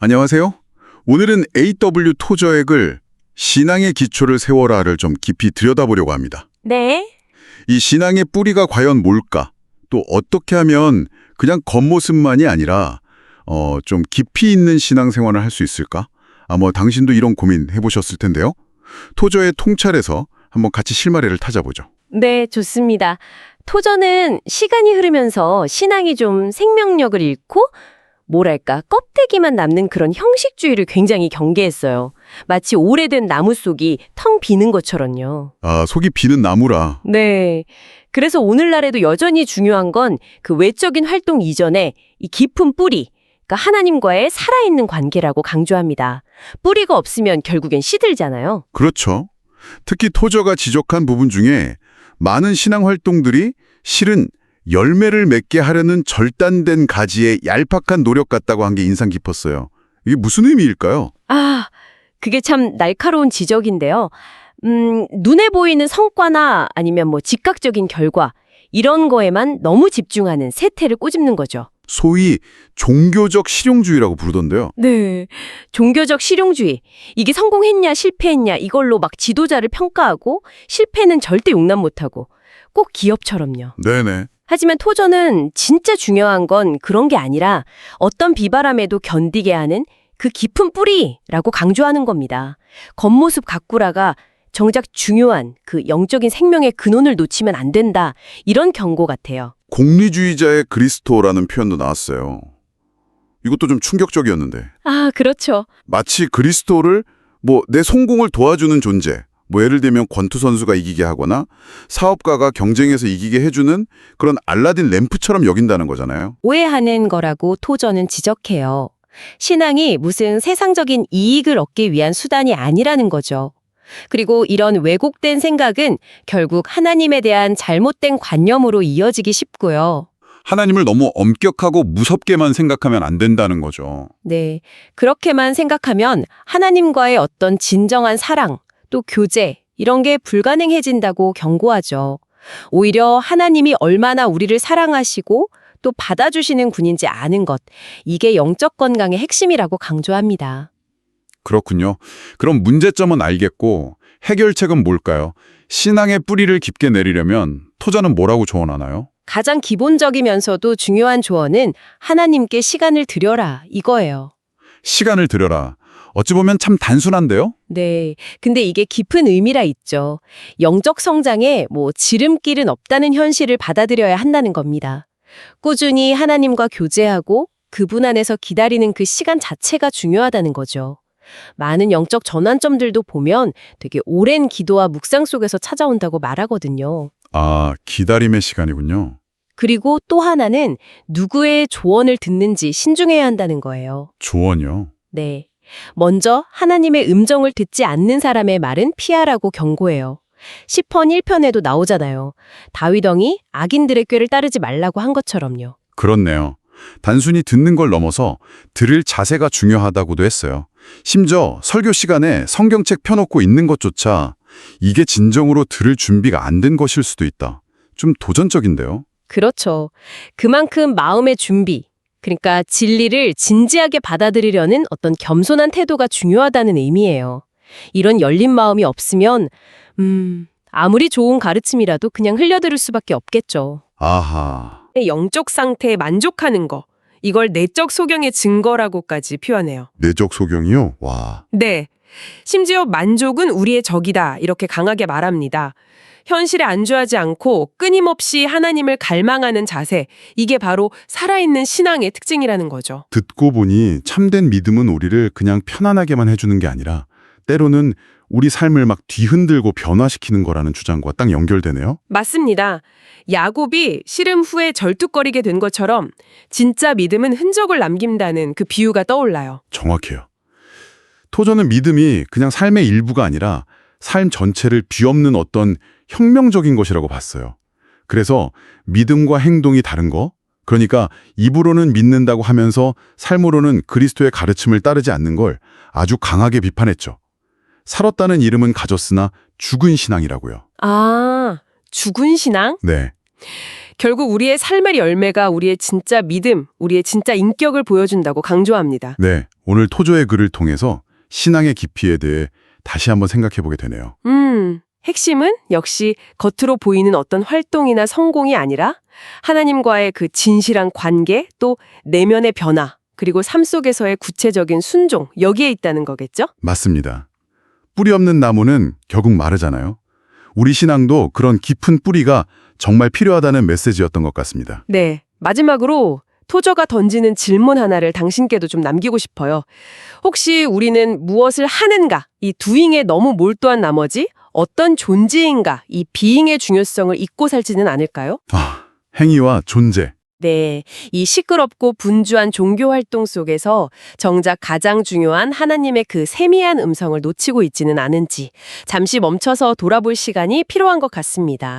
안녕하세요. 오늘은 AW 토저액을 신앙의 기초를 세워라를 좀 깊이 들여다보려고 합니다. 네. 이 신앙의 뿌리가 과연 뭘까? 또 어떻게 하면 그냥 겉모습만이 아니라 좀 깊이 있는 신앙생활을 할 수 있을까? 당신도 이런 고민 해보셨을 텐데요. 토저의 통찰에서 한번 같이 실마리를 타자보죠. 네, 좋습니다. 토저는 시간이 흐르면서 신앙이 좀 생명력을 잃고 뭐랄까 껍데기만 남는 그런 형식주의를 굉장히 경계했어요. 마치 오래된 나무 속이 텅 비는 것처럼요. 아, 속이 비는 나무라. 네. 그래서 오늘날에도 여전히 중요한 건 그 외적인 활동 이전에 이 깊은 뿌리, 그러니까 하나님과의 살아있는 관계라고 강조합니다. 뿌리가 없으면 결국엔 시들잖아요. 그렇죠. 특히 토저가 지적한 부분 중에 많은 신앙 활동들이 실은 열매를 맺게 하려는 절단된 가지의 얄팍한 노력 같다고 한 게 인상 깊었어요. 이게 무슨 의미일까요? 아, 그게 참 날카로운 지적인데요. 눈에 보이는 성과나 아니면 즉각적인 결과, 이런 거에만 너무 집중하는 세태를 꼬집는 거죠. 소위 종교적 실용주의라고 부르던데요. 네. 종교적 실용주의. 이게 성공했냐 실패했냐 이걸로 막 지도자를 평가하고 실패는 절대 용납 못하고 꼭 기업처럼요. 네네. 하지만 토저는 진짜 중요한 건 그런 게 아니라 어떤 비바람에도 견디게 하는 그 깊은 뿌리라고 강조하는 겁니다. 겉모습 가꾸라가 정작 중요한 그 영적인 생명의 근원을 놓치면 안 된다. 이런 경고 같아요. 공리주의자의 그리스도라는 표현도 나왔어요. 이것도 좀 충격적이었는데. 아, 그렇죠. 마치 그리스도를 내 성공을 도와주는 존재, 예를 들면 권투 선수가 이기게 하거나 사업가가 경쟁에서 이기게 해주는 그런 알라딘 램프처럼 여긴다는 거잖아요. 오해하는 거라고 토저는 지적해요. 신앙이 무슨 세상적인 이익을 얻기 위한 수단이 아니라는 거죠. 그리고 이런 왜곡된 생각은 결국 하나님에 대한 잘못된 관념으로 이어지기 쉽고요. 하나님을 너무 엄격하고 무섭게만 생각하면 안 된다는 거죠. 네, 그렇게만 생각하면 하나님과의 어떤 진정한 사랑, 또 교제, 이런 게 불가능해진다고 경고하죠. 오히려 하나님이 얼마나 우리를 사랑하시고 또 받아주시는 분인지 아는 것, 이게 영적 건강의 핵심이라고 강조합니다. 그렇군요. 그럼 문제점은 알겠고 해결책은 뭘까요? 신앙의 뿌리를 깊게 내리려면 토자는 뭐라고 조언하나요? 가장 기본적이면서도 중요한 조언은 하나님께 시간을 들여라, 이거예요. 시간을 들여라. 어찌 보면 참 단순한데요? 네. 근데 이게 깊은 의미라 있죠. 영적 성장에 지름길은 없다는 현실을 받아들여야 한다는 겁니다. 꾸준히 하나님과 교제하고 그분 안에서 기다리는 그 시간 자체가 중요하다는 거죠. 많은 영적 전환점들도 보면 되게 오랜 기도와 묵상 속에서 찾아온다고 말하거든요. 아, 기다림의 시간이군요. 그리고 또 하나는 누구의 조언을 듣는지 신중해야 한다는 거예요. 조언이요? 네. 먼저 하나님의 음정을 듣지 않는 사람의 말은 피하라고 경고해요. 시편 1편에도 나오잖아요. 다윗왕이 악인들의 꾀를 따르지 말라고 한 것처럼요. 그렇네요. 단순히 듣는 걸 넘어서 들을 자세가 중요하다고도 했어요. 심지어 설교 시간에 성경책 펴놓고 있는 것조차 이게 진정으로 들을 준비가 안 된 것일 수도 있다. 좀 도전적인데요. 그렇죠. 그만큼 마음의 준비, 그러니까 진리를 진지하게 받아들이려는 어떤 겸손한 태도가 중요하다는 의미예요. 이런 열린 마음이 없으면 아무리 좋은 가르침이라도 그냥 흘려들을 수밖에 없겠죠. 아하. 영적 상태에 만족하는 거, 이걸 내적 소경의 증거라고까지 표현해요. 내적 소경이요? 와. 네. 심지어 만족은 우리의 적이다, 이렇게 강하게 말합니다. 현실에 안주하지 않고 끊임없이 하나님을 갈망하는 자세, 이게 바로 살아있는 신앙의 특징이라는 거죠. 듣고 보니 참된 믿음은 우리를 그냥 편안하게만 해주는 게 아니라 때로는 우리 삶을 막 뒤흔들고 변화시키는 거라는 주장과 딱 연결되네요. 맞습니다. 야곱이 씨름 후에 절뚝거리게 된 것처럼 진짜 믿음은 흔적을 남긴다는 그 비유가 떠올라요. 정확해요. 토저는 믿음이 그냥 삶의 일부가 아니라 삶 전체를 뒤엎는 어떤 혁명적인 것이라고 봤어요. 그래서 믿음과 행동이 다른 거, 그러니까 입으로는 믿는다고 하면서 삶으로는 그리스도의 가르침을 따르지 않는 걸 아주 강하게 비판했죠. 살았다는 이름은 가졌으나 죽은 신앙이라고요. 아, 죽은 신앙? 네. 결국 우리의 삶의 열매가 우리의 진짜 믿음, 우리의 진짜 인격을 보여준다고 강조합니다. 네. 오늘 토저의 글을 통해서 신앙의 깊이에 대해 다시 한번 생각해 보게 되네요. 핵심은 역시 겉으로 보이는 어떤 활동이나 성공이 아니라 하나님과의 그 진실한 관계, 또 내면의 변화, 그리고 삶 속에서의 구체적인 순종, 여기에 있다는 거겠죠? 맞습니다. 뿌리 없는 나무는 결국 마르잖아요. 우리 신앙도 그런 깊은 뿌리가 정말 필요하다는 메시지였던 것 같습니다. 네. 마지막으로 토저가 던지는 질문 하나를 당신께도 좀 남기고 싶어요. 혹시 우리는 무엇을 하는가? 이 doing에 너무 몰두한 나머지 어떤 존재인가? 이 being의 중요성을 잊고 살지는 않을까요? 행위와 존재. 네, 이 시끄럽고 분주한 종교 활동 속에서 정작 가장 중요한 하나님의 그 세미한 음성을 놓치고 있지는 않은지 잠시 멈춰서 돌아볼 시간이 필요한 것 같습니다.